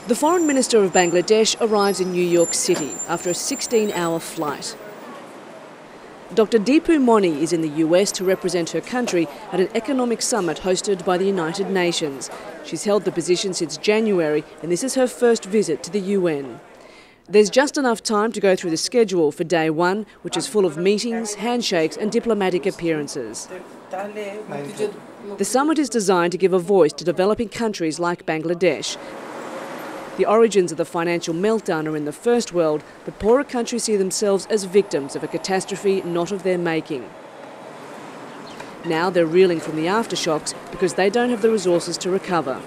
The Foreign Minister of Bangladesh arrives in New York City after a 16-hour flight. Dr. Deepu Moni is in the US to represent her country at an economic summit hosted by the United Nations. She's held the position since January, and this is her first visit to the UN. There's just enough time to go through the schedule for day one, which is full of meetings, handshakes and diplomatic appearances. The summit is designed to give a voice to developing countries like Bangladesh. The origins of the financial meltdown are in the first world, but poorer countries see themselves as victims of a catastrophe not of their making. Now they're reeling from the aftershocks because they don't have the resources to recover.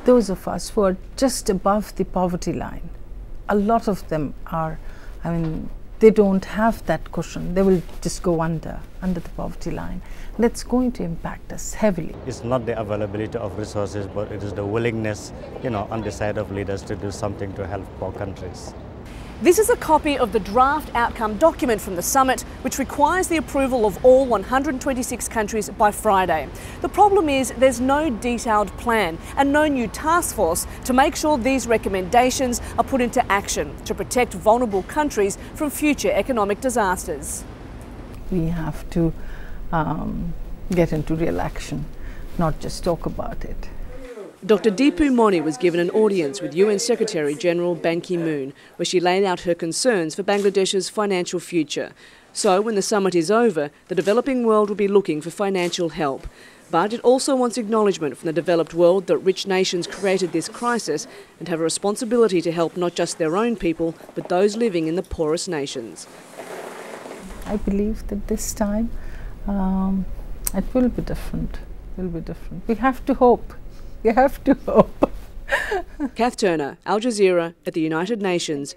Those of us who are just above the poverty line, a lot of them are, they don't have that cushion. They will just go under the poverty line. That's going to impact us heavily. It's not the availability of resources, but it is the willingness, on the side of leaders to do something to help poor countries. This is a copy of the draft outcome document from the summit, which requires the approval of all 126 countries by Friday. The problem is there's no detailed plan and no new task force to make sure these recommendations are put into action to protect vulnerable countries from future economic disasters. We have to get into real action, not just talk about it. Dr. Deepu Moni was given an audience with UN Secretary-General Ban Ki-moon, where she laid out her concerns for Bangladesh's financial future. So, when the summit is over, the developing world will be looking for financial help. But it also wants acknowledgement from the developed world that rich nations created this crisis and have a responsibility to help not just their own people, but those living in the poorest nations. I believe that this time it will be different. We have to hope. You have to hope. Kath Turner, Al Jazeera at the United Nations.